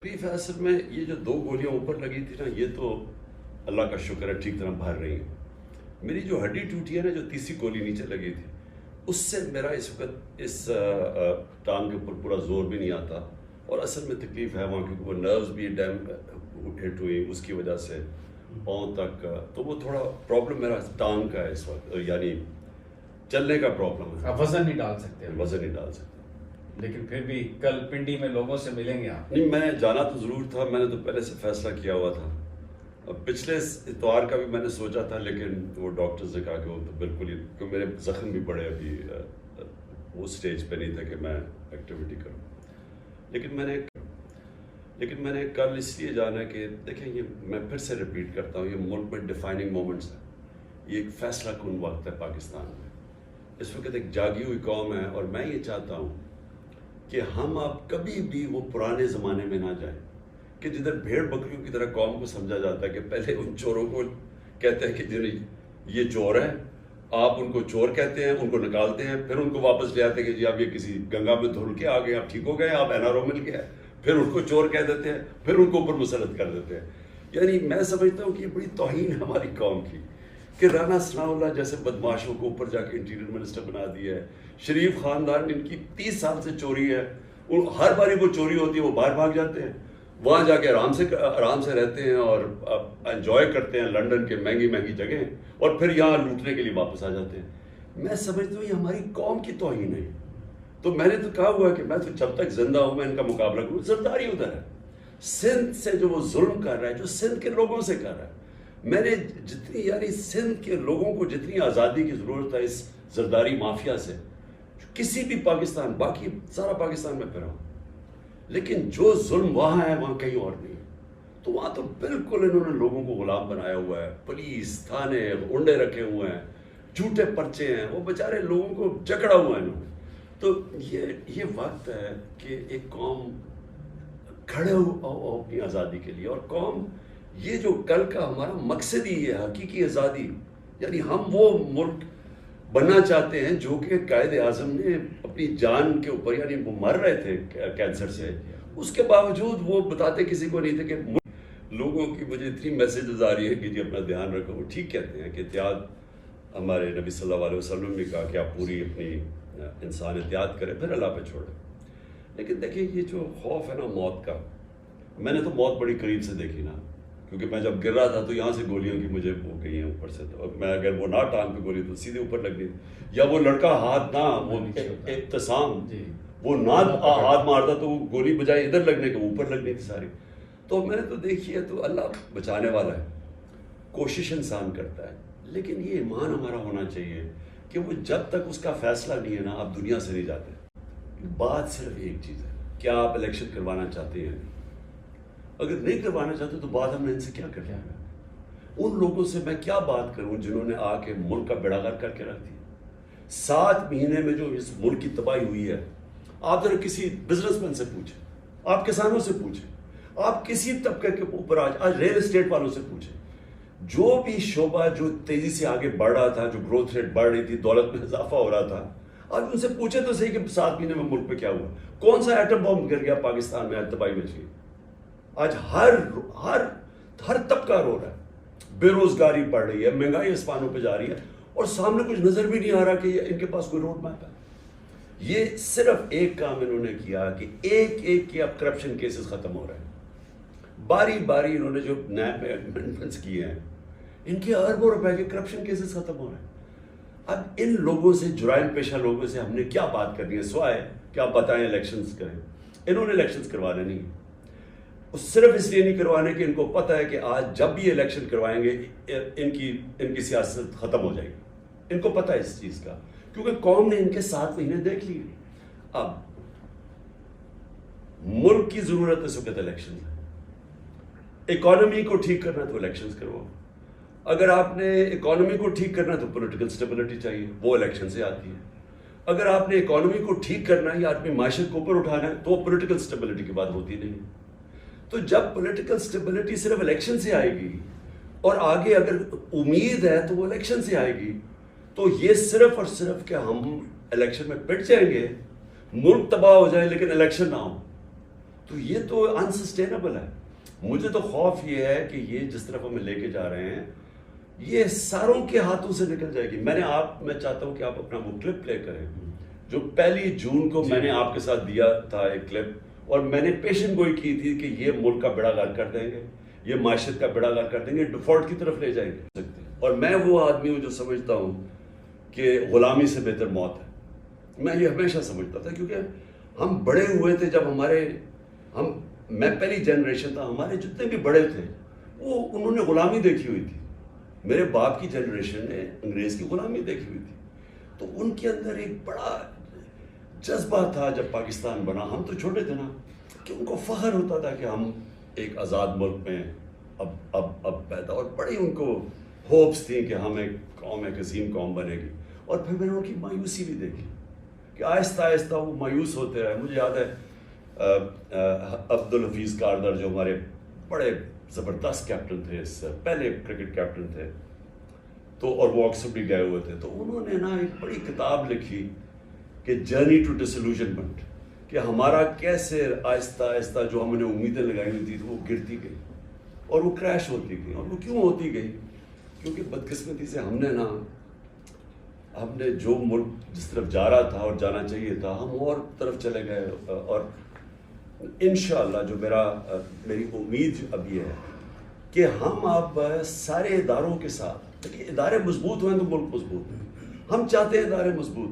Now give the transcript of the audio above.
तकलीफ है असल में ये जो 2 गोलियां ऊपर लगी थी ना, ये तो अल्लाह का शुक्र है ठीक तरह भर रही हैं। मेरी जो हड्डी टूटी है ना, जो तीसरी गोली नीचे लगी थी, उससे मेरा इस वक्त इस टांग के ऊपर पूरा जोर भी नहीं आता। और असल में तकलीफ है वहाँ, क्योंकि वो नर्व्स भी हिट हुई उसकी वजह से पाँव तक, तो वो थोड़ा प्रॉब्लम मेरा टांग का है इस वक्त, यानी चलने का प्रॉब्लम है। आप वजन नहीं डाल सकते, वजन नहीं डाल सकते। लेकिन फिर भी कल पिंडी में लोगों से मिलेंगे आप? नहीं, मैं जाना तो ज़रूर था, मैंने तो पहले से फैसला किया हुआ था। पिछले इतवार का भी मैंने सोचा था, लेकिन वो डॉक्टर्स ने कहा कि वो तो बिल्कुल ही, क्योंकि मेरे ज़ख्म भी बड़े अभी वो स्टेज पे नहीं था कि मैं एक्टिविटी करूं। लेकिन मैंने कल इसलिए जाना है कि देखें, ये मैं फिर से रिपीट करता हूँ, ये मुल्क में डिफाइनिंग मोमेंट्स है। ये एक फैसला कुन वक्त है पाकिस्तान में। इस वक्त एक जागी हुई कौम है, और मैं ये चाहता हूँ कि हम अब कभी भी वो पुराने ज़माने में ना जाएं कि जिधर भेड़ बकरियों की तरह कौम को समझा जाता है कि पहले उन चोरों को कहते हैं कि जिन्हें ये चोर है, आप उनको चोर कहते हैं, उनको निकालते हैं, फिर उनको वापस ले आते हैं कि जी आप ये किसी गंगा में धुल के आ गए, आप ठीक हो गए, आप एनआरओ मिल गया, फिर उनको चोर कह देते हैं, फिर उनको ऊपर मुसलत कर देते हैं। यानी मैं समझता हूँ कि ये बड़ी तौहीन है हमारी कौम की कि राना सनाउल्लाह जैसे बदमाशों को ऊपर जाके इंटीरियर मिनिस्टर बना दिया है। शरीफ खानदान इनकी 30 साल से चोरी है, हर बारी वो चोरी होती है वो बाहर भाग जाते हैं, वहाँ जाके आराम से रहते हैं और एंजॉय करते हैं लंदन के महंगी महंगी जगह, और फिर यहाँ लूटने के लिए वापस आ जाते हैं। मैं समझता हूँ ये हमारी कौम की तौहीन है। तो मैंने तो कहा हुआ है कि मैं तो जब तक जिंदा हूँ मैं इनका मुकाबला करूँ। जरदारी उधर है, सिंध से जो वो जुल्म कर रहा है, जो सिंध के लोगों से कर रहा है। मैंने जितनी, यानी सिंध के लोगों को जितनी आज़ादी की ज़रूरत है इस जरदारी माफिया से, किसी भी पाकिस्तान, बाकी सारा पाकिस्तान में फिरा हूँ, लेकिन जो जुल्म वहाँ है वहाँ कहीं और नहीं है। तो वहाँ तो बिल्कुल इन्होंने लोगों को गुलाम बनाया हुआ है, पुलिस थाने उंडे रखे हुए हैं, झूठे पर्चे हैं, वो बेचारे लोगों को जकड़ा हुआ है इन्होंने। तो ये वक्त है कि एक कौम खड़े हो अपनी आज़ादी के लिए, और कौम, ये जो कल का हमारा मकसद ही है हकीकी आज़ादी, यानी हम वो मुल्क बनना चाहते हैं जो कि कायद आज़म ने अपनी जान के ऊपर, यानी वो मर रहे थे कैंसर से, उसके बावजूद वो बताते किसी को नहीं थे कि लोगों की, मुझे इतनी मैसेजेस आ रही है कि जी अपना ध्यान रखो। वो ठीक कहते हैं कि एहतियात, हमारे नबी सल्लल्लाहु अलैहि वसल्लम ने कहा कि आप पूरी अपनी इंसान एहतियात करें, फिर अल्लाह पे छोड़ें। लेकिन देखिए, ये जो खौफ है ना मौत का, मैंने तो मौत बड़ी करीब से देखी ना, क्योंकि मैं जब गिर रहा था तो यहाँ से गोलियों की मुझे वो गई हैं ऊपर से, तो मैं अगर वो ना टांग पे गोली तो सीधे ऊपर लग गई, या वो लड़का हाथ ना, वो इब्तिसाम वो ना हाथ मारता तो वो गोली बजाय इधर लगने के ऊपर लगनी थी सारी। तो मैंने तो देखी है, तो अल्लाह बचाने वाला है, कोशिश इंसान करता है, लेकिन ये ईमान हमारा होना चाहिए कि वो जब तक उसका फैसला नहीं है ना, आप दुनिया से नहीं जाते। बात सिर्फ एक चीज़ है, क्या आप इलेक्शन करवाना चाहते हैं? अगर नहीं करवाना चाहते तो बात हमने इनसे क्या करना है? उन लोगों से मैं क्या बात करूं जिन्होंने आके मुल्क का बेड़ागर करके रख दिया। 7 महीने में जो इस मुल्क की तबाही हुई है, आप जरा किसी बिजनेसमैन से पूछें, आप किसानों से पूछें, आप किसी तबके के ऊपर आज रियल एस्टेट वालों से पूछें, जो भी शोबा जो तेजी से आगे बढ़ रहा था, जो ग्रोथ रेट बढ़ रही थी, दौलत में इजाफा हो रहा था, आज उनसे पूछे तो सही कि 7 महीने में मुल्क पे क्या हुआ, कौन सा एटम बम गिर गया पाकिस्तान में, आज तबाही मच गई। आज हर तबका रो रहा है, बेरोजगारी बढ़ रही है, महंगाई आसमानों पे जा रही है, और सामने कुछ नजर भी नहीं आ रहा कि इनके पास कोई रोड मैप है। ये सिर्फ एक काम इन्होंने किया कि एक के अब करप्शन केसेस खत्म हो रहे हैं। बारी बारी इन्होंने जो नए अमेंडमेंट्स किए हैं, इनके अरबों रुपए के करप्शन केसेस खत्म हो रहे हैं। अब इन लोगों से, जुराइम पेशा लोगों से हमने क्या बात करनी है, सिवाय कि आप बताएं इलेक्शंस करें। इन्होंने इलेक्शंस करवाने नहीं, सिर्फ इसलिए नहीं करवाने कि इनको पता है कि आज जब भी इलेक्शन करवाएंगे इनकी सियासत खत्म हो जाएगी। इनको पता है इस चीज का, क्योंकि कौम ने इनके 7 महीने देख लिए। अब मुल्क की जरूरत इस वक्त इलेक्शन है। इकोनॉमी को ठीक करना तो इलेक्शंस करवाओ। अगर आपने इकोनॉमी को ठीक करना तो पॉलिटिकल स्टेबिलिटी चाहिए, वो इलेक्शन से आती है। अगर आपने इकोनॉमी को ठीक करना है या अपनी माशत को ऊपर उठाना है तो पॉलिटिकल स्टेबिलिटी की बात होती नहीं। तो जब पॉलिटिकल स्टेबिलिटी सिर्फ इलेक्शन से आएगी, और आगे अगर उम्मीद है तो वो इलेक्शन से आएगी, तो ये सिर्फ और सिर्फ कि हम इलेक्शन में पिट जाएंगे, मुल्क तबाह हो जाए लेकिन इलेक्शन ना हो, तो تو یہ تو انسسٹینیبل ہے. مجھے تو خوف یہ ہے کہ یہ جس طرف ہمیں لے کے جا رہے ہیں یہ ساروں کے ہاتھوں سے نکل جائے گی. میں چاہتا ہوں کہ آپ اپنا وہ کلپ پلے کریں جو 1 جون کو میں نے آپ کے ساتھ دیا تھا ایک کلپ, اور میں نے پیشن گوئی کی تھی کہ یہ ملک کا بیڑا غرق کر دیں گے, یہ معیشت کا بیڑا غرق کر دیں گے, ڈیفالٹ کی طرف لے جائیں گے. اور میں وہ آدمی ہوں جو سمجھتا ہوں کہ غلامی سے بہتر موت ہے. میں یہ ہمیشہ سمجھتا تھا کیونکہ ہم بڑے ہوئے تھے جب میں پہلی جنریشن تھا, ہمارے جتنے بھی بڑے تھے وہ انہوں نے غلامی دیکھی ہوئی تھی. میرے باپ کی جنریشن نے انگریز کی غلامی دیکھی ہوئی تھی. تو ان کے اندر ایک بڑا جذبہ تھا جب پاکستان بنا. ہم تو چھوٹے تھے نا, کہ ان کو فخر ہوتا تھا کہ ہم ایک آزاد ملک میں اب پیدا, اور بڑی ان کو ہوپس تھیں کہ ہم ایک عظیم قوم بنے گی. اور پھر میں نے ان کی مایوسی بھی دیکھی کہ آہستہ آہستہ وہ مایوس ہوتے رہے. مجھے یاد ہے عبدالحفیظ کاردر جو ہمارے بڑے زبردست کیپٹن تھے, پہلے کرکٹ کیپٹن تھے, تو اور وہ آکسفورڈ بھی گئے ہوئے تھے, تو انہوں نے نا ایک بڑی کتاب لکھی کہ جرنی ٹو ڈسلوژنمنٹ, کہ ہمارا کیسے آہستہ آہستہ جو ہم نے امیدیں لگائی ہوئی تھی وہ گرتی گئی اور وہ کریش ہوتی گئی. اور وہ کیوں ہوتی گئی؟ کیونکہ بدقسمتی سے ہم نے جو ملک جس طرف جا رہا تھا اور جانا چاہیے تھا, ہم اور طرف چلے گئے. اور انشاءاللہ جو میری امید اب یہ ہے کہ ہم اب سارے اداروں کے ساتھ, دیکھیے ادارے مضبوط ہوئیں تو ملک مضبوط ہے. ہم چاہتے ہیں ادارے مضبوط,